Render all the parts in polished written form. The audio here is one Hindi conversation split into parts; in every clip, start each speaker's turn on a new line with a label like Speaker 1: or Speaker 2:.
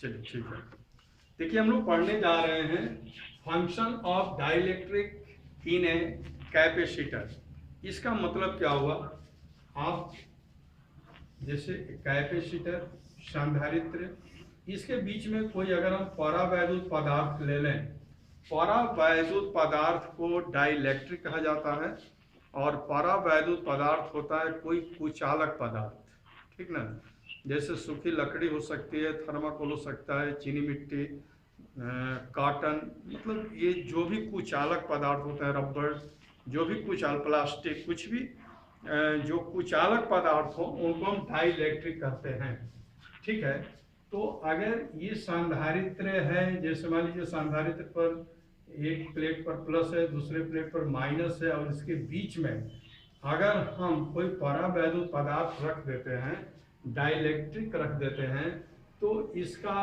Speaker 1: चलिए ठीक है। देखिए हम लोग पढ़ने जा रहे हैं function of dielectric in a capacitor. इसका मतलब क्या हुआ? आप जैसे कैपेसिटर, संधारित्र, इसके बीच में कोई अगर हम परावैद्युत पदार्थ ले लें, परावैद्युत पदार्थ को डाइलेक्ट्रिक कहा जाता है। और परावैद्युत पदार्थ होता है कोई कुचालक पदार्थ, ठीक ना। जैसे सूखी लकड़ी हो सकती है, थर्माकोल हो सकता है, चीनी मिट्टी, कॉटन, मतलब ये जो भी कुचालक पदार्थ होते हैं, रबड़, जो भी प्लास्टिक, कुछ भी जो कुचालक पदार्थ हो उनको हम डाइलेक्ट्रिक कहते हैं, ठीक है। तो अगर ये संधारित्र है, जैसे मान लीजिए संधारित्र पर एक प्लेट पर प्लस है, दूसरे प्लेट पर माइनस है, और इसके बीच में अगर हम कोई परावैद्युत पदार्थ रख देते हैं, डाइलेक्ट्रिक रख देते हैं, तो इसका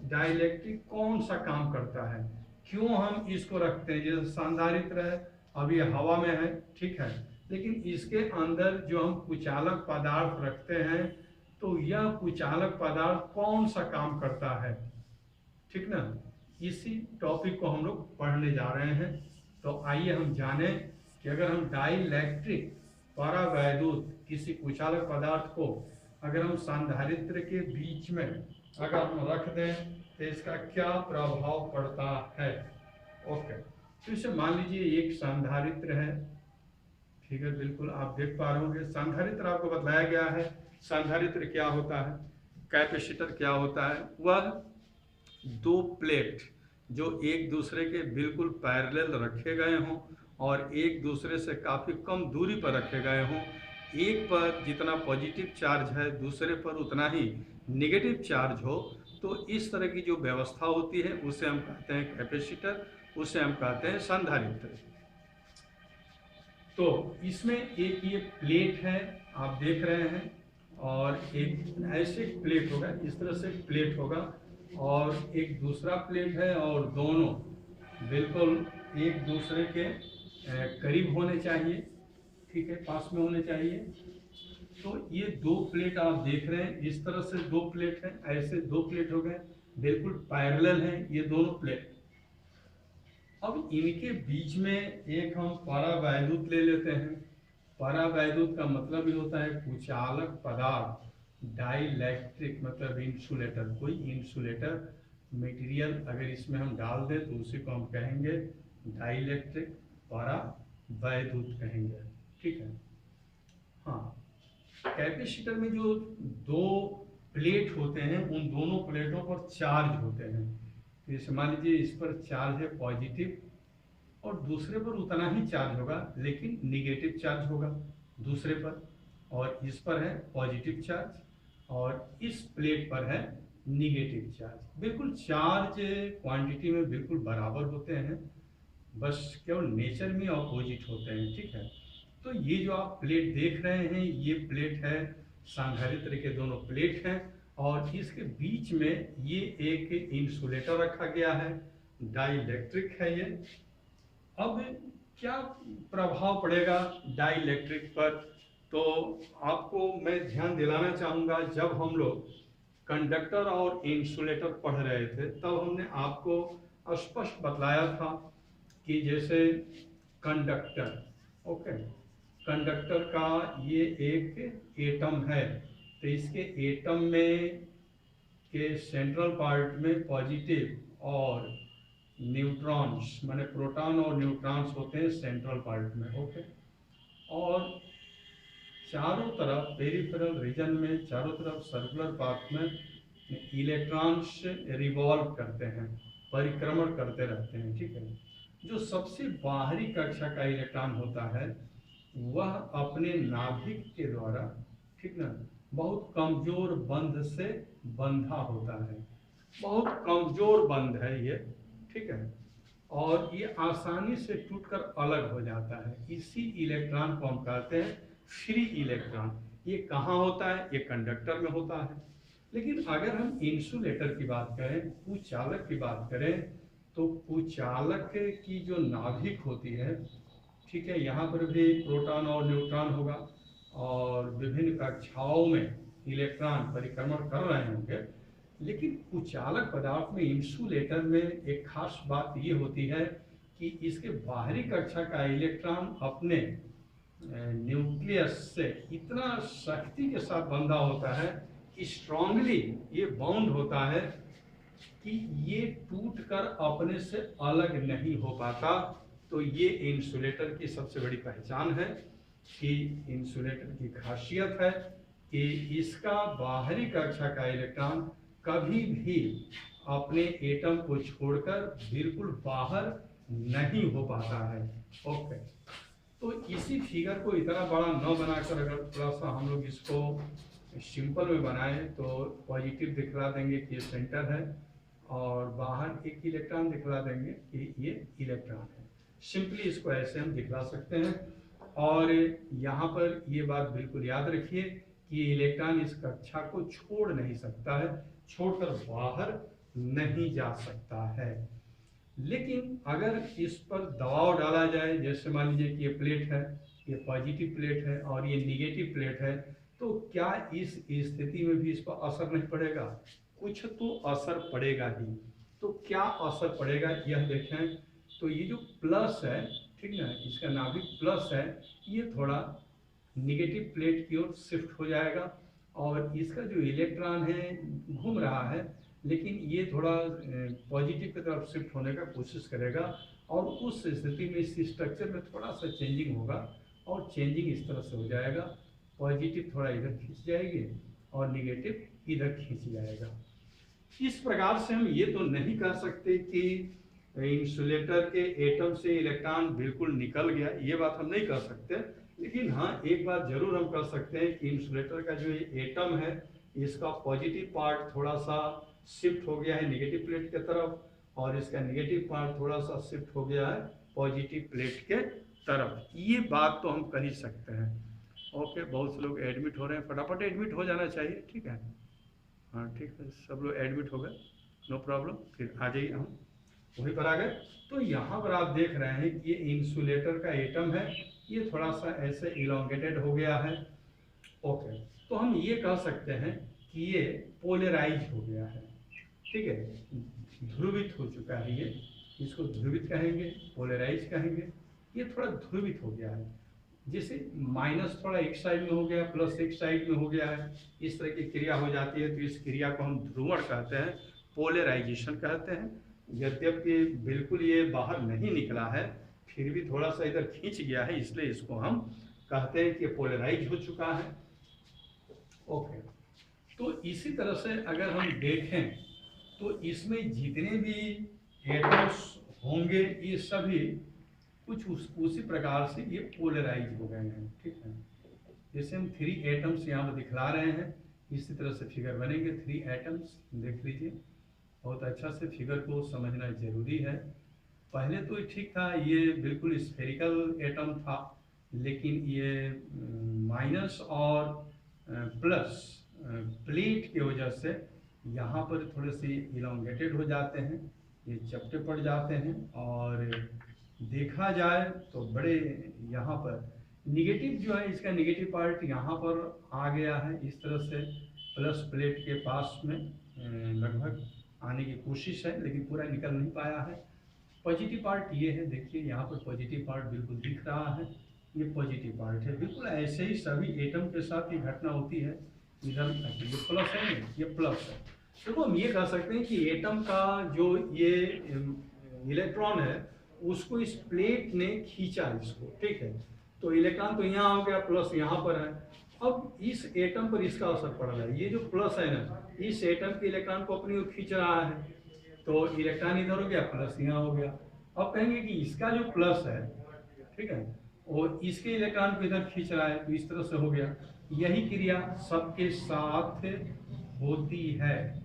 Speaker 1: डाइलेक्ट्रिक कौन सा काम करता है, क्यों हम इसको रखते हैं? जैसे संधारित्र है, अभी हवा में है, ठीक है, लेकिन इसके अंदर जो हम कुचालक पदार्थ रखते हैं, तो यह कुचालक पदार्थ कौन सा काम करता है, ठीक ना। इसी टॉपिक को हम लोग पढ़ने जा रहे हैं। तो आइए हम जाने कि अगर हम डाइलेक्ट्रिक परावैद्युत किसी कुचालक पदार्थ को अगर हम संधारित्र के बीच में अगर हम रख दें तो इसका क्या प्रभाव पड़ता है। ओके, तो इसे मान लीजिए एक संधारित्र है, ठीक है, बिल्कुल आप देख पा रहे होंगे। संधारित्र आपको बताया गया है, संधारित्र क्या होता है, कैपेसिटर क्या होता है। वह दो प्लेट जो एक दूसरे के बिल्कुल पैरेलल रखे गए हों और एक दूसरे से काफ़ी कम दूरी पर रखे गए हों, एक पर जितना पॉजिटिव चार्ज है दूसरे पर उतना ही नेगेटिव चार्ज हो, तो इस तरह की जो व्यवस्था होती है उसे हम कहते हैं कैपेसिटर, उसे हम कहते हैं संधारित्र। तो इसमें एक ये प्लेट है, आप देख रहे हैं, और एक ऐसे प्लेट होगा, इस तरह से प्लेट होगा, और एक दूसरा प्लेट है, और दोनों बिल्कुल एक दूसरे के करीब होने चाहिए, ठीक है, पास में होने चाहिए। तो ये दो प्लेट आप देख रहे हैं, इस तरह से दो प्लेट है, ऐसे दो प्लेट हो गए, बिल्कुल पैरेलल हैं ये दोनों प्लेट। अब इनके बीच में एक हम परावैद्युत ले लेते हैं। परावैद्युत का मतलब ही होता है कुचालक पदार्थ, डाइलेक्ट्रिक मतलब इंसुलेटर, कोई इंसुलेटर मटेरियल अगर इसमें हम डाल दें तो उसी को हम कहेंगे डाइलेक्ट्रिक परावैद्युत कहेंगे, ठीक है। हाँ, कैपेसिटर में जो दो प्लेट होते हैं उन दोनों प्लेटों पर चार्ज होते हैं। जैसे मान लीजिए इस पर चार्ज है पॉजिटिव और दूसरे पर उतना ही चार्ज होगा लेकिन निगेटिव चार्ज होगा दूसरे पर, और इस पर है पॉजिटिव चार्ज और इस प्लेट पर है निगेटिव चार्ज। बिल्कुल चार्ज क्वांटिटी में बिल्कुल बराबर होते हैं, बस केवल नेचर में अपोजिट होते हैं, ठीक है। तो ये जो आप प्लेट देख रहे हैं ये प्लेट है, संधारित्र के दोनों प्लेट हैं, और इसके बीच में ये एक इंसुलेटर रखा गया है, डाइलेक्ट्रिक है ये। अब क्या प्रभाव पड़ेगा डाइलेक्ट्रिक पर, तो आपको मैं ध्यान दिलाना चाहूँगा, जब हम लोग कंडक्टर और इंसुलेटर पढ़ रहे थे तब हमने आपको स्पष्ट बतलाया था कि जैसे कंडक्टर, ओके, कंडक्टर का ये एक एटम है, तो इसके एटम में के सेंट्रल पार्ट में पॉजिटिव और न्यूट्रॉन्स माने प्रोटॉन और न्यूट्रॉन्स होते हैं सेंट्रल पार्ट में, ओके। और चारों तरफ पेरिफेरल रीजन में चारों तरफ सर्कुलर पाथ में इलेक्ट्रॉन्स रिवॉल्व करते हैं, परिक्रमण करते रहते हैं, ठीक है। जो सबसे बाहरी कक्षा का इलेक्ट्रॉन होता है वह अपने नाभिक के द्वारा, ठीक ना, बहुत कमजोर बंध से बंधा होता है, बहुत कमजोर बंध है ये, ठीक है, और ये आसानी से टूटकर अलग हो जाता है। इसी इलेक्ट्रॉन को हम कहते हैं फ्री इलेक्ट्रॉन। ये कहाँ होता है? ये कंडक्टर में होता है। लेकिन अगर हम इंसुलेटर की बात करें, कुचालक की बात करें, तो कुचालक की जो नाभिक होती है, ठीक है, यहाँ पर भी प्रोटॉन और न्यूट्रॉन होगा और विभिन्न कक्षाओं में इलेक्ट्रॉन परिक्रमण कर रहे होंगे, लेकिन कुचालक पदार्थ में, इंसुलेटर में एक खास बात ये होती है कि इसके बाहरी कक्षा का इलेक्ट्रॉन अपने न्यूक्लियस से इतना सख्ती के साथ बंधा होता है, स्ट्रांगली ये बाउंड होता है कि ये टूटकर अपने से अलग नहीं हो पाता। तो ये इंसुलेटर की सबसे बड़ी पहचान है कि इंसुलेटर की खासियत है कि इसका बाहरी कक्षा का इलेक्ट्रॉन कभी भी अपने एटम को छोड़कर बिल्कुल बाहर नहीं हो पाता है। ओके, तो इसी फिगर को इतना बड़ा न बनाकर अगर थोड़ा सा हम लोग इसको सिंपल में बनाएं तो पॉजिटिव दिखला देंगे कि ये सेंटर है, और बाहर एक इलेक्ट्रॉन दिखला देंगे कि ये इलेक्ट्रॉन है। सिंपली इसको ऐसे हम दिखला सकते हैं। और यहाँ पर ये बात बिल्कुल याद रखिए कि इलेक्ट्रॉन इस कक्षा को छोड़ नहीं सकता है, छोड़कर बाहर नहीं जा सकता है। लेकिन अगर इस पर दबाव डाला जाए, जैसे मान लीजिए कि ये प्लेट है, ये पॉजिटिव प्लेट है और ये निगेटिव प्लेट है, तो क्या इस स्थिति में भी इस पर असर नहीं पड़ेगा? कुछ तो असर पड़ेगा ही। तो क्या असर पड़ेगा यह देखें। तो ये जो प्लस है, ठीक ना, इसका नाभिक प्लस है, ये थोड़ा निगेटिव प्लेट की ओर शिफ्ट हो जाएगा, और इसका जो इलेक्ट्रॉन है घूम रहा है, लेकिन ये थोड़ा पॉजिटिव की तरफ शिफ्ट होने का कोशिश करेगा, और उस स्थिति में इस स्ट्रक्चर में थोड़ा सा चेंजिंग होगा, और चेंजिंग इस तरह से हो जाएगा, पॉजिटिव थोड़ा इधर खींच जाएगी और निगेटिव इधर खींच जाएगा। इस प्रकार से हम ये तो नहीं कह सकते कि इंसुलेटर के एटम से इलेक्ट्रॉन बिल्कुल निकल गया, ये बात हम नहीं कर सकते। लेकिन हाँ, एक बात जरूर हम कर सकते हैं कि इंसुलेटर का जो एटम है, इसका पॉजिटिव पार्ट थोड़ा सा शिफ्ट हो गया है निगेटिव प्लेट के तरफ, और इसका निगेटिव पार्ट थोड़ा सा शिफ्ट हो गया है पॉजिटिव प्लेट के तरफ। ये बात तो हम कर ही सकते हैं। ओके, बहुत से लोग एडमिट हो रहे हैं, फटाफट एडमिट हो जाना चाहिए, ठीक है। हाँ ठीक है, सब लोग एडमिट हो गए, नो प्रॉब्लम। फिर आ जाइए, हम वहीं पर आ गए। तो यहाँ पर आप देख रहे हैं कि ये इंसुलेटर का एटम है, ये थोड़ा सा ऐसे इलोंगेटेड हो गया है। ओके, तो हम ये कह सकते हैं कि ये पोलराइज हो गया है, ठीक है, ध्रुवित हो चुका है। ये इसको ध्रुवित कहेंगे, पोलराइज कहेंगे। ये थोड़ा ध्रुवित हो गया है, जैसे माइनस थोड़ा एक साइड में हो गया, प्लस एक साइड में हो गया है, इस तरह की क्रिया हो जाती है। तो इस क्रिया को हम ध्रुवण कहते हैं, पोलराइजेशन कहते हैं। यद्यपि बिल्कुल ये बाहर नहीं निकला है, फिर भी थोड़ा सा इधर खींच गया है, इसलिए इसको हम कहते हैं कि पोलराइज हो चुका है। ओके, तो इसी तरह से अगर हम देखें तो इसमें जितने भी एटम्स होंगे, ये सभी कुछ उसी प्रकार से ये पोलराइज हो गए हैं, ठीक है। जैसे हम 3 एटम्स यहाँ पर दिखला रहे हैं, इसी तरह से फिगर बनेंगे। 3 एटम्स देख लीजिए, बहुत अच्छा से फिगर को समझना जरूरी है। पहले तो ठीक था, ये बिल्कुल स्फेरिकल एटम था, लेकिन ये माइनस और प्लस प्लेट की वजह से यहाँ पर थोड़े से इलोंगेटेड हो जाते हैं, ये चपटे पड़ जाते हैं, और देखा जाए तो बड़े यहाँ पर निगेटिव जो है, इसका निगेटिव पार्ट यहाँ पर आ गया है, इस तरह से प्लस प्लेट के पास में लगभग आने की कोशिश है, लेकिन पूरा निकल नहीं पाया है। पॉजिटिव पार्ट ये है, देखिए यहाँ पर पॉजिटिव पार्ट बिल्कुल दिख रहा है, ये पॉजिटिव पार्ट है। बिल्कुल ऐसे ही सभी एटम के साथ ये घटना होती है। इधर ये प्लस है, ये प्लस है। देखो, हम ये कह सकते हैं कि एटम का जो ये इलेक्ट्रॉन है, उसको इस प्लेट ने खींचा इसको, ठीक है। तो इलेक्ट्रॉन तो यहाँ हो गया, प्लस यहाँ पर है। अब इस एटम पर इसका असर पड़ रहा है, ये जो प्लस है ना, इस एटम के इलेक्ट्रॉन को अपनी ओर खींच रहा है, तो इलेक्ट्रॉन इधर हो गया, प्लस यहाँ हो गया। अब कहेंगे कि इसका जो प्लस है, ठीक है, और इसके इलेक्ट्रॉन को इधर खींच रहा है, तो इस तरह से हो गया। यही क्रिया सबके साथ होती है।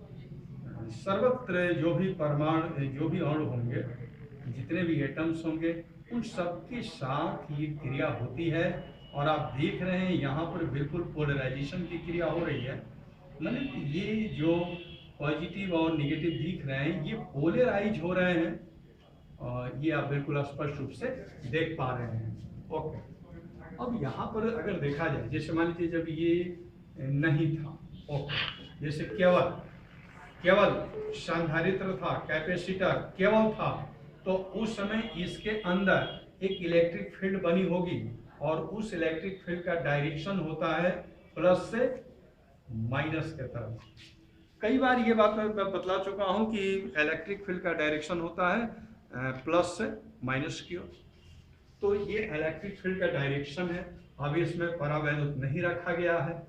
Speaker 1: सर्वत्र जो भी परमाणु, जो भी अणु होंगे, जितने भी एटम्स होंगे, उन सबके साथ ये क्रिया होती है। और आप देख रहे हैं यहाँ पर बिल्कुल पोलराइजेशन की क्रिया हो रही है, मतलब ये जो पॉजिटिव और निगेटिव दिख रहे हैं, ये पोलराइज हो रहे हैं, और ये आप बिल्कुल स्पष्ट रूप से देख पा रहे हैं। ओके, अब यहाँ पर अगर देखा जाए, जैसे मान लीजिए जब ये नहीं था, ओके, जैसे केवल केवल संधारित्र था, कैपेसिटर केवल था, तो उस समय इसके अंदर एक इलेक्ट्रिक फील्ड बनी होगी और उस इलेक्ट्रिक फील्ड का डायरेक्शन होता है प्लस से माइनस के तरफ। कई बार ये बात मैं बतला चुका हूं कि इलेक्ट्रिक फील्ड का डायरेक्शन होता है प्लस से माइनस की ओर। तो ये इलेक्ट्रिक फील्ड का डायरेक्शन है। अब इसमें परावैद्युत नहीं रखा गया है।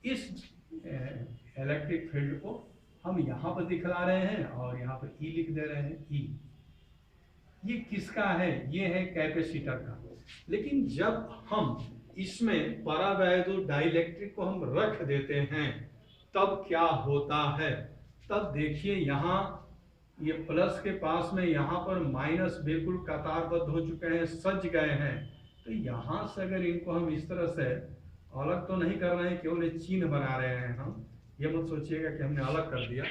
Speaker 1: इस इलेक्ट्रिक फील्ड को हम यहाँ पर दिखला रहे हैं और यहाँ पर ई लिख दे रहे हैं। ई ये किसका है? ये है कैपेसिटर का। लेकिन जब हम इसमें परावैद्युत डाइलेक्ट्रिक को हम रख देते हैं तब क्या होता है? तब देखिए यहाँ ये प्लस के पास में यहाँ पर माइनस बिल्कुल कतारबद्ध हो चुके हैं, सज गए हैं। तो यहाँ से अगर इनको हम इस तरह से अलग तो नहीं कर रहे हैं, केवल एक चिन्ह बना रहे हैं हम। ये मत सोचिएगा कि हमने अलग कर दिया,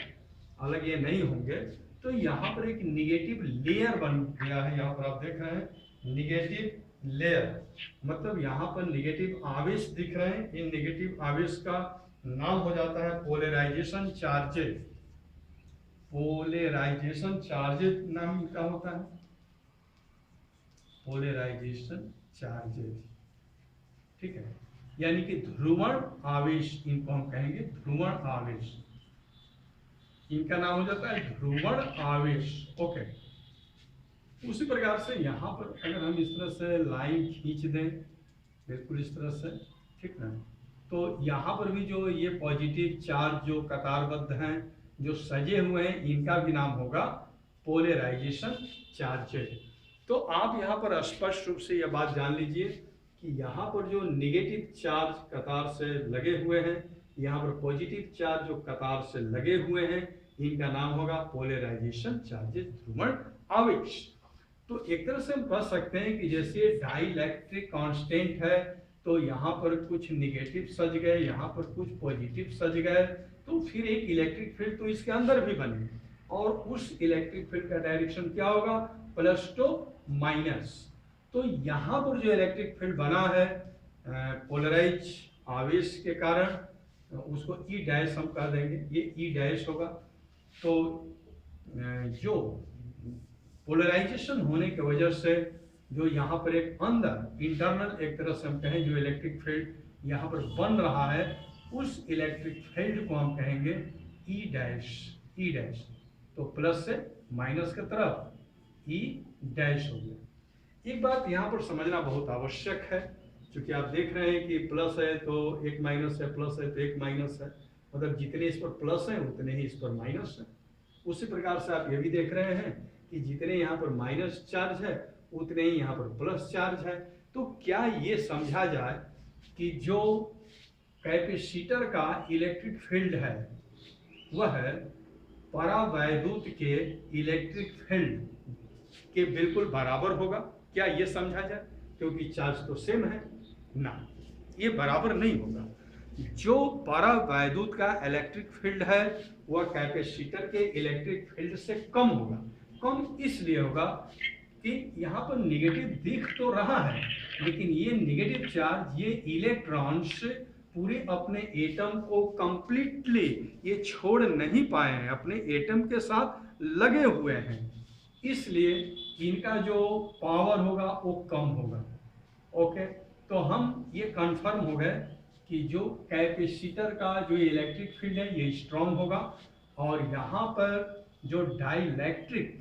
Speaker 1: अलग ये नहीं होंगे। तो यहाँ पर एक निगेटिव लेयर बन गया है। यहाँ पर आप देख रहे हैं निगेटिव लेयर, मतलब यहाँ पर निगेटिव आवेश दिख रहे हैं। इन निगेटिव आवेश का नाम हो जाता है पोलराइजेशन चार्जेस। पोलराइजेशन चार्जेस नाम क्या होता है? पोलराइजेशन चार्जेस, ठीक है। यानी कि ध्रुवण आवेश, इनको हम कहेंगे ध्रुवण आवेश। इनका नाम हो जाता है ध्रुवण आवेश। ओके, उसी प्रकार से यहाँ पर अगर हम इस तरह से लाइन खींच दें, बिल्कुल इस तरह से, ठीक ना, तो यहाँ पर भी जो ये पॉजिटिव चार्ज जो कतारबद्ध हैं, जो सजे हुए हैं, इनका भी नाम होगा पोलराइजेशन चार्जेस। तो आप यहाँ पर स्पष्ट रूप से यह बात जान लीजिए कि यहाँ पर जो निगेटिव चार्ज कतार से लगे हुए हैं, यहाँ पर पॉजिटिव चार्ज जो कतार से लगे हुए हैं, इनका नाम होगा पोलराइजेशन चार्जेस, ध्रुवण आवेश। तो एक तरह से हम कह सकते हैं कि जैसे डाइलेक्ट्रिक कांस्टेंट है, तो यहाँ पर कुछ निगेटिव सज गए, यहाँ पर कुछ पॉजिटिव सज गए, तो फिर एक इलेक्ट्रिक फील्ड तो इसके अंदर भी बने, और उस इलेक्ट्रिक फील्ड का डायरेक्शन क्या होगा? Plus two minus. तो यहाँ पर जो इलेक्ट्रिक फील्ड बना है पोलराइज आवेश के कारण, उसको ई डैश हम कह देंगे, ये ई डैश होगा। तो जो पोलराइजेशन होने की वजह से जो यहाँ पर एक अंदर इंटरनल एक तरह से हम कहें जो इलेक्ट्रिक फील्ड यहाँ पर बन रहा है, उस इलेक्ट्रिक फील्ड को हम कहेंगे ई डैश। ई डैश तो प्लस से माइनस की तरफ ई डैश हो गया। एक बात यहाँ पर समझना बहुत आवश्यक है, क्योंकि आप देख रहे हैं कि प्लस है तो एक माइनस है, प्लस है तो एक माइनस है, मतलब जितने इस पर प्लस है उतने ही इस पर माइनस है। उसी प्रकार से आप ये भी देख रहे हैं कि जितने यहाँ पर माइनस चार्ज है उतने ही यहाँ पर प्लस चार्ज है। तो क्या ये समझा जाए कि जो कैपेसिटर का इलेक्ट्रिक फील्ड है वह परावैद्युत के इलेक्ट्रिक फील्ड के बिल्कुल बराबर होगा? क्या ये समझा जाए? क्योंकि चार्ज तो सेम है ना, ये बराबर नहीं होगा। जो परावैद्युत का इलेक्ट्रिक फील्ड है वह कैपेसिटर के इलेक्ट्रिक फील्ड से कम होगा। कम इसलिए होगा कि यहाँ पर निगेटिव दिख तो रहा है, लेकिन ये निगेटिव चार्ज, ये इलेक्ट्रॉन्स पूरे अपने एटम को कंप्लीटली ये छोड़ नहीं पाए हैं, अपने एटम के साथ लगे हुए हैं, इसलिए इनका जो पावर होगा वो कम होगा। ओके, तो हम ये कंफर्म हो गए कि जो कैपेसिटर का जो इलेक्ट्रिक फील्ड है ये स्ट्रांग होगा, और यहाँ पर जो डाइलेक्ट्रिक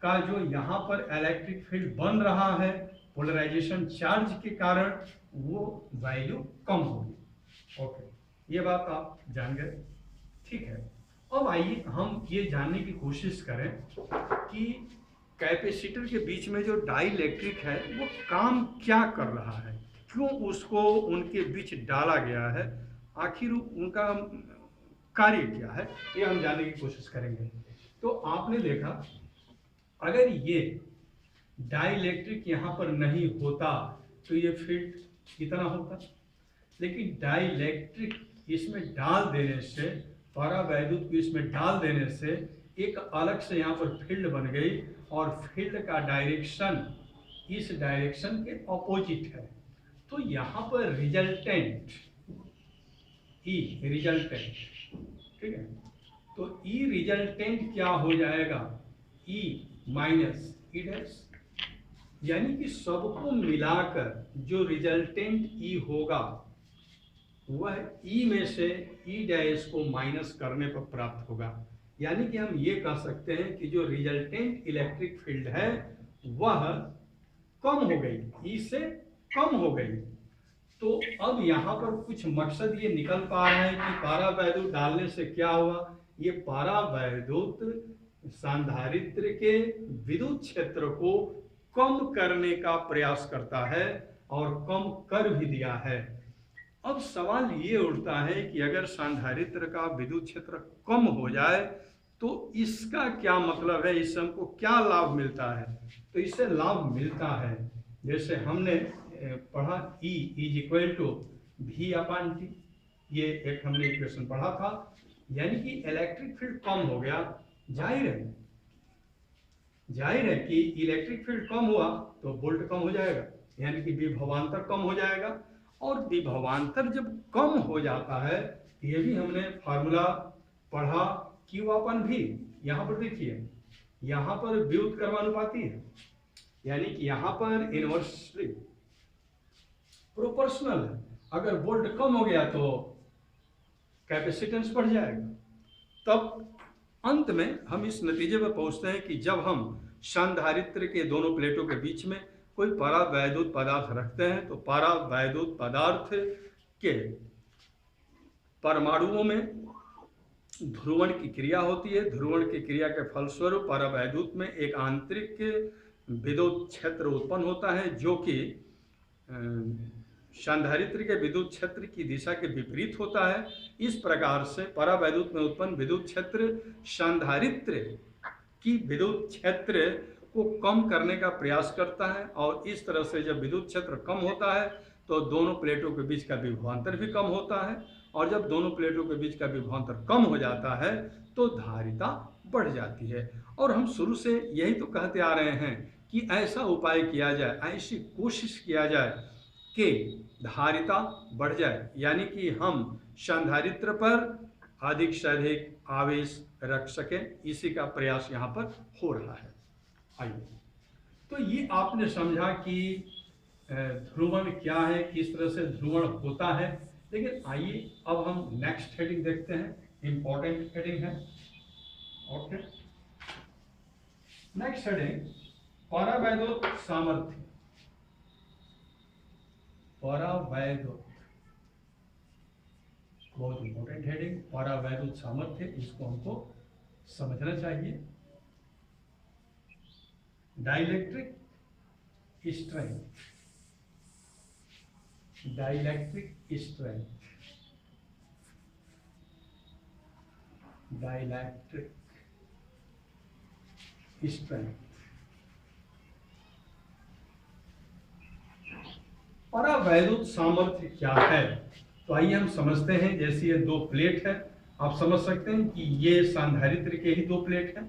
Speaker 1: का जो यहाँ पर इलेक्ट्रिक फील्ड बन रहा है पोलराइजेशन चार्ज के कारण, वो वैल्यू कम होगी। ओके, ये बात आप जान गए, ठीक है। अब आइए हम ये जानने की कोशिश करें कि कैपेसिटर के बीच में जो डाइलेक्ट्रिक है वो काम क्या कर रहा है, क्यों उसको उनके बीच डाला गया है, आखिर उनका कार्य क्या है, ये हम जानने की कोशिश करेंगे। तो आपने देखा, अगर ये डाइलेक्ट्रिक यहाँ पर नहीं होता तो ये फील्ड कितना होता, लेकिन डाइलेक्ट्रिक इसमें डाल देने से, परावैद्युत को इसमें डाल देने से एक अलग से यहाँ पर फील्ड बन गई, और फील्ड का डायरेक्शन इस डायरेक्शन के ऑपोजिट है। तो यहाँ पर रिजल्टेंट ई, रिजल्टेंट, ठीक है, तो ई रिजल्टेंट क्या हो जाएगा, ई माइनस ई डैश, यानी कि सबको मिलाकर जो रिजल्टेंट ई होगा वह ई में से ई डैश को माइनस करने पर प्राप्त होगा। यानी कि हम ये कह सकते हैं कि जो रिजल्टेंट इलेक्ट्रिक फील्ड है वह कम हो गई, ई से कम हो गई। तो अब यहाँ पर कुछ मकसद ये निकल पा रहा है कि पारावैद्युत डालने से क्या हुआ, ये पारावैद्युत संधारित्र के विद्युत क्षेत्र को कम करने का प्रयास करता है और कम कर भी दिया है। अब सवाल ये उठता है कि अगर संधारित्र का विद्युत क्षेत्र कम हो जाए तो इसका क्या मतलब है, इससे हमको क्या लाभ मिलता है। तो इससे लाभ मिलता है, जैसे हमने पढ़ा E is equal to V upon T, ये एक हमने इक्वेशन पढ़ा था। यानी कि इलेक्ट्रिक फील्ड कम हो गया, जाहिर है कि इलेक्ट्रिक फील्ड कम हुआ तो वोल्ट कम हो जाएगा, यानी कि विभवांतर कम हो जाएगा। और विभवांतर जब कम हो जाता है, ये भी हमने फार्मूला पढ़ा Q अपन V। यहाँ पर देखिए, यहाँ पर व्युत्क्रमानुपाती है, यानी कि यहाँ पर इनवर्सली प्रोपोर्शनल है। अगर वोल्ट कम हो गया तो कैपेसिटेंस बढ़ जाएगा। तब अंत में हम इस नतीजे पर पहुंचते हैं कि जब हम संधारित्र के दोनों प्लेटों के बीच में कोई परावैद्युत पदार्थ रखते हैं तो परावैद्युत पदार्थ के परमाणुओं में ध्रुवण की क्रिया होती है। ध्रुवण की क्रिया के फलस्वरूप परावैद्युत में एक आंतरिक विद्युत क्षेत्र उत्पन्न होता है जो कि संधारित्र के विद्युत क्षेत्र की दिशा के विपरीत होता है। इस प्रकार से परावैद्युत में उत्पन्न विद्युत क्षेत्र संधारित्र की विद्युत क्षेत्र को कम करने का प्रयास करता है, और इस तरह से जब विद्युत क्षेत्र कम होता है तो दोनों प्लेटों के बीच का विभवांतर भी कम होता है, और जब दोनों प्लेटों के बीच का विभवांतर कम हो जाता है तो धारिता बढ़ जाती है। और हम शुरू से यही तो कहते आ रहे हैं कि ऐसा उपाय किया जाए, ऐसी कोशिश किया जाए कि धारिता बढ़ जाए, यानी कि हम संधारित्र पर अधिक से अधिक आवेश रख सकें, इसी का प्रयास यहाँ पर हो रहा है। आइए, तो ये आपने समझा कि ध्रुवण क्या है, किस तरह से ध्रुवण होता है। लेकिन आइए अब हम नेक्स्ट हेडिंग देखते हैं, इंपॉर्टेंट हेडिंग है। ओके, नेक्स्ट हेडिंग परावैद्युत सामर्थ्य। परावैद्युत बहुत इंपॉर्टेंट हेडिंग, परावैद्युत सामर्थ्य, इसको हमको समझना चाहिए। Dielectric strength, dielectric strength, dielectric strength. परावैद्युत सामर्थ्य क्या है, तो आइए हम समझते हैं। जैसे ये दो प्लेट है, आप समझ सकते हैं कि ये संधारित्र के ही दो प्लेट है,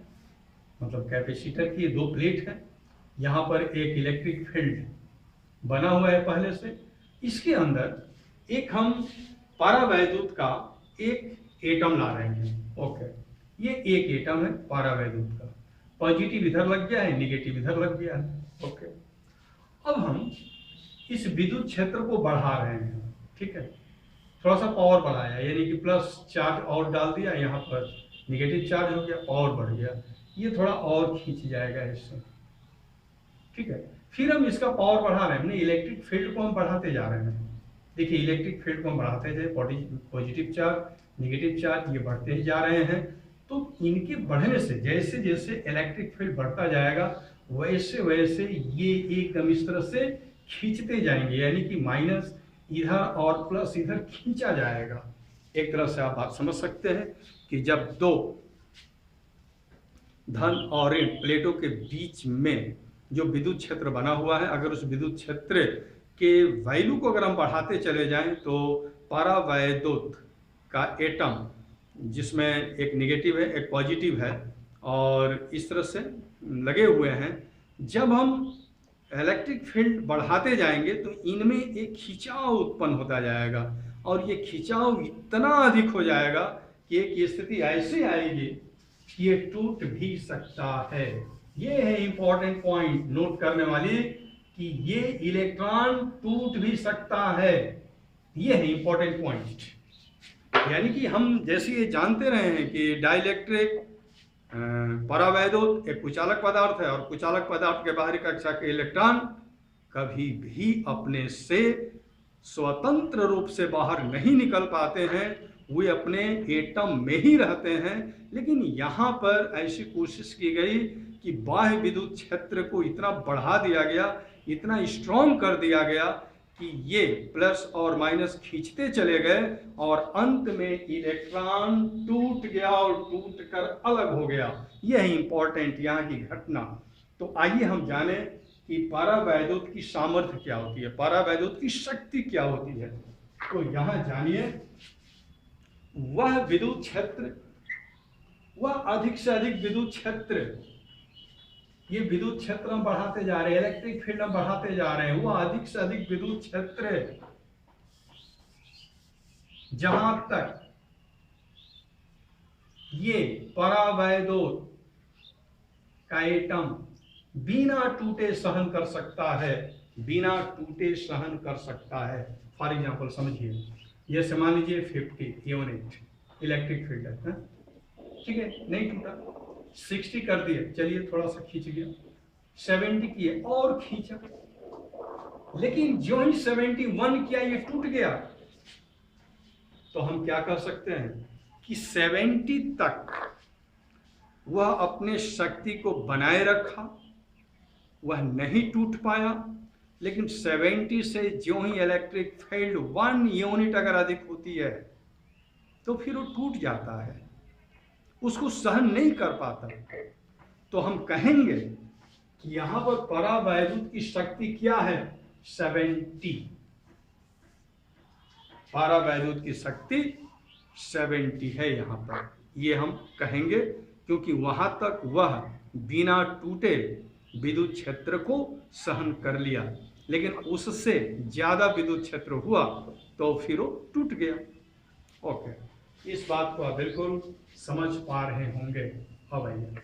Speaker 1: मतलब कैपेसिटर की दो प्लेट है। यहाँ पर एक इलेक्ट्रिक फील्ड बना हुआ है पहले से, इसके अंदर एक हम परावैद्युत का एक एटम ला रहे हैं। ओके, ये एक एटम है परावैद्युत का, पॉजिटिव इधर लग गया है, निगेटिव इधर लग गया है। ओके, अब हम इस विद्युत क्षेत्र को बढ़ा रहे हैं, ठीक है, थोड़ा सा पावर बढ़ाया, यानी कि प्लस चार्ज और डाल दिया, यहाँ पर निगेटिव चार्ज हो गया, पावर बढ़ गया, ये थोड़ा और खींच जाएगा इससे, ठीक है। फिर हम इसका पावर बढ़ा रहे हैं, हमने इलेक्ट्रिक फील्ड को हम बढ़ाते जा रहे हैं। देखिए, इलेक्ट्रिक फील्ड को हम बढ़ाते जाए, पॉजिटिव चार्ज निगेटिव चार्ज ये बढ़ते ही जा रहे हैं। तो इनके बढ़ने से जैसे जैसे इलेक्ट्रिक फील्ड बढ़ता जाएगा वैसे वैसे ये एकदम इस तरह से खींचते जाएंगे, यानी कि माइनस इधर और प्लस इधर खींचा जाएगा। एक तरह से आप बात समझ सकते हैं कि जब दो धन और ऋण प्लेटों के बीच में जो विद्युत क्षेत्र बना हुआ है, अगर उस विद्युत क्षेत्र के वैल्यू को अगर हम बढ़ाते चले जाएं तो परावैद्युत का एटम जिसमें एक निगेटिव है एक पॉजिटिव है और इस तरह से लगे हुए हैं, जब हम इलेक्ट्रिक फील्ड बढ़ाते जाएंगे तो इनमें एक खिंचाव उत्पन्न होता जाएगा, और ये खिंचाव इतना अधिक हो जाएगा कि एक स्थिति ऐसी आएगी कि ये टूट भी सकता है। ये है इंपॉर्टेंट पॉइंट नोट करने वाली कि ये इलेक्ट्रॉन टूट भी सकता है। ये है इंपॉर्टेंट पॉइंट। यानी कि हम जैसे ये जानते रहे हैं कि डाइलेक्ट्रिक परावैद्युत एक कुचालक पदार्थ है, और कुचालक पदार्थ के बाहरी कक्षा के इलेक्ट्रॉन कभी भी अपने से स्वतंत्र रूप से बाहर नहीं निकल पाते हैं, वे अपने एटम में ही रहते हैं। लेकिन यहाँ पर ऐसी कोशिश की गई कि बाह्य विद्युत क्षेत्र को इतना बढ़ा दिया गया, इतना स्ट्रॉन्ग कर दिया गया कि ये प्लस और माइनस खींचते चले गए, और अंत में इलेक्ट्रॉन टूट गया और टूट कर अलग हो गया। यह है इंपॉर्टेंट यहाँ की घटना। तो आइए हम जाने कि परावैद्युत की सामर्थ्य क्या होती है, परावैद्युत की शक्ति क्या होती है। तो यहाँ जानिए, वह विद्युत क्षेत्र, वह अधिक से अधिक विद्युत क्षेत्र, ये विद्युत क्षेत्र हम बढ़ाते जा रहे हैं, इलेक्ट्रिक फील्ड हम बढ़ाते जा रहे हैं, वो अधिक से अधिक विद्युत क्षेत्र जहां तक ये परावैद्युत का एटम बिना टूटे सहन कर सकता है, बिना टूटे सहन कर सकता है। फॉर एग्जाम्पल समझिए, ये मान लीजिए 50 यूनिट इलेक्ट्रिक फील्ड है, ठीक है, नहीं टूटा, 60 कर दिए, चलिए थोड़ा सा खींच गया, 70 किए और खींचा, लेकिन जो ही 71 किया ये टूट गया। तो हम क्या कर सकते हैं कि 70 तक वह अपने शक्ति को बनाए रखा, वह नहीं टूट पाया, लेकिन 70 से जो ही इलेक्ट्रिक फील्ड 1 यूनिट अगर अधिक होती है तो फिर वो टूट जाता है, उसको सहन नहीं कर पाता। तो हम कहेंगे कि यहां पर परावैद्युत की शक्ति क्या है, 70। परावैद्युत की शक्ति 70 है यहां पर, ये हम कहेंगे, क्योंकि वहां तक वह बिना टूटे विद्युत क्षेत्र को सहन कर लिया, लेकिन उससे ज्यादा विद्युत क्षेत्र हुआ तो फिर वो टूट गया। ओके, इस बात को आप बिल्कुल समझ पा रहे होंगे। अब आइए,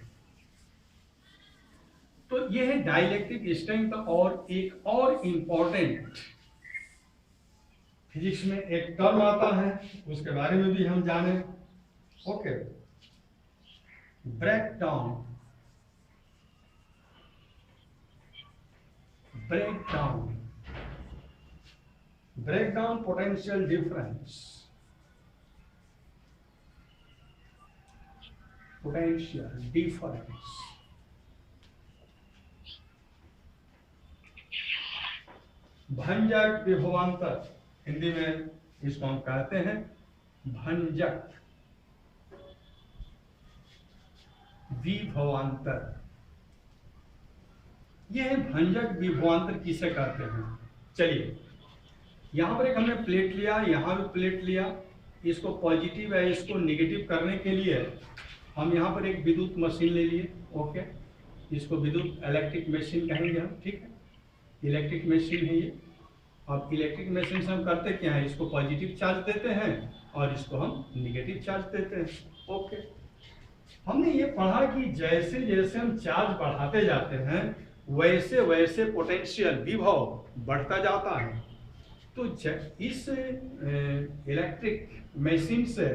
Speaker 1: तो यह है डाइलेक्ट्रिक स्ट्रेंथ। और एक और इंपॉर्टेंट फिजिक्स में एक टर्म आता है, उसके बारे में भी हम जाने। Okay, breakdown, breakdown, breakdown potential difference, potential difference. भंजक विभवांतर, हिंदी में इसको हम कहते हैं भंजक विभवांतर। यह भंजक विभवांतर किसे कहते हैं? चलिए, यहां पर एक हमने प्लेट लिया, यहां भी प्लेट लिया, इसको पॉजिटिव है इसको निगेटिव करने के लिए हम यहाँ पर एक विद्युत मशीन ले लिए। ओके, इसको विद्युत इलेक्ट्रिक मशीन कहेंगे हम, ठीक है, इलेक्ट्रिक मशीन है ये। अब इलेक्ट्रिक मशीन से हम करते क्या है, इसको पॉजिटिव चार्ज देते हैं और इसको हम निगेटिव चार्ज देते हैं। ओके, हमने ये पढ़ा कि जैसे जैसे हम चार्ज बढ़ाते जाते हैं वैसे वैसे पोटेंशियल विभव बढ़ता जाता है। तो इस इलेक्ट्रिक मशीन से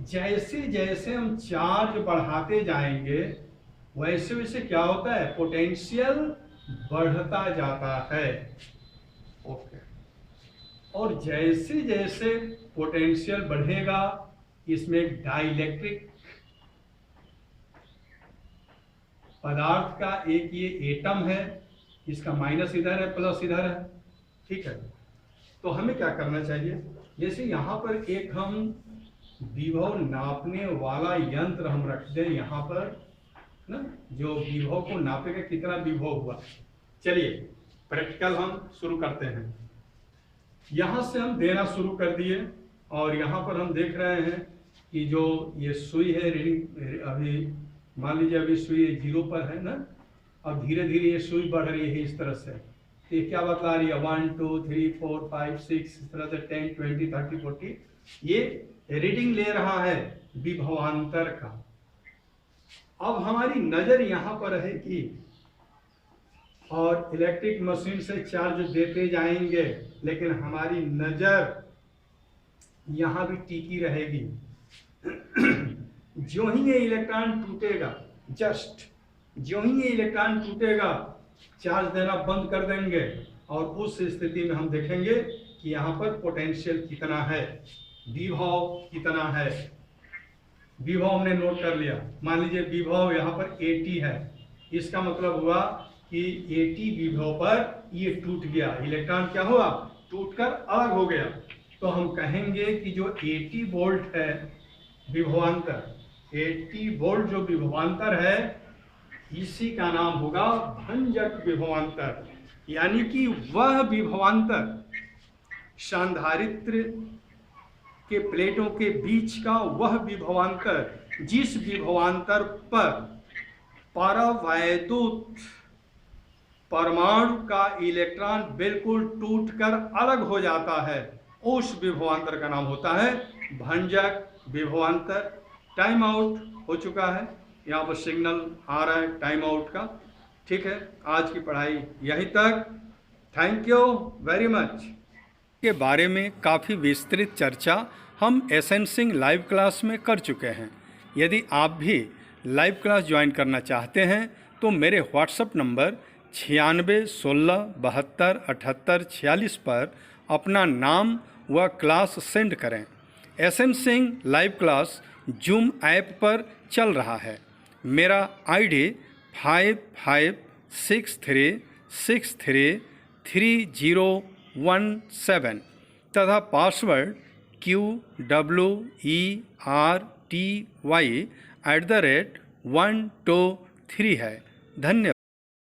Speaker 1: जैसे जैसे हम चार्ज बढ़ाते जाएंगे वैसे वैसे क्या होता है, पोटेंशियल बढ़ता जाता है। ओके, और जैसे जैसे पोटेंशियल बढ़ेगा इसमें डाइलेक्ट्रिक पदार्थ का एक ये एटम है, इसका माइनस इधर है प्लस इधर है, ठीक है। तो हमें क्या करना चाहिए, जैसे यहाँ पर एक हम विभव नापने वाला यंत्र हम रख दें यहाँ पर ना, जो विभव को नापेगा कितना विभव हुआ। चलिए प्रैक्टिकल हम शुरू करते हैं। यहाँ से हम देना शुरू कर दिए और यहाँ पर हम देख रहे हैं कि जो ये सुई है रीडिंग, अभी मान लीजिए अभी सुई 0 पर है ना, अब धीरे धीरे ये सुई बढ़ रही है इस तरह से। तो ये क्या बता रही है, 1 2 3 4 5 6 इस तरह से 10 20 30 40 ये रीडिंग ले रहा है। विभवांतर का। अब हमारी नजर यहाँ पर है कि और इलेक्ट्रिक मशीन से चार्ज देते जाएंगे, लेकिन हमारी नजर यहाँ भी टिकी रहेगी। जो ही ये इलेक्ट्रॉन टूटेगा, जो ही ये इलेक्ट्रॉन टूटेगा, चार्ज देना बंद कर देंगे और उस स्थिति में हम देखेंगे कि यहाँ पर पोटेंशियल कितना है, विभव कितना है। विभव हमने नोट कर लिया। मान लीजिए विभव यहाँ पर 80 है। इसका मतलब हुआ कि 80 विभव पर ये टूट गया, इलेक्ट्रॉन क्या हुआ, टूटकर अलग हो गया। तो हम कहेंगे कि जो 80 वोल्ट है विभवांतर, 80 वोल्ट जो विभवांतर है, इसी का नाम होगा भंजक विभवांतर। यानी कि वह विभवांतर, संधारित्र के प्लेटों के बीच का वह विभवांतर, जिस विभवांतर पर परावैद्युत परमाणु का इलेक्ट्रॉन बिल्कुल टूटकर अलग हो जाता है, उस विभवांतर का नाम होता है भंजक विभवांतर। टाइम आउट हो चुका है, यहाँ पर सिग्नल आ रहा है टाइम आउट का। ठीक है, आज की पढ़ाई यहीं तक। Thank you very much. के बारे में काफ़ी विस्तृत चर्चा हम एसेंसिंग लाइव क्लास में कर चुके हैं। यदि आप भी लाइव क्लास ज्वाइन करना चाहते हैं तो मेरे व्हाट्सएप नंबर 96 16 72 78 46 पर अपना नाम व क्लास सेंड करें। एसेंसिंग लाइव क्लास जूम ऐप पर चल रहा है। मेरा ID 5563633017 तथा पासवर्ड QWERTY @123 है। धन्यवाद।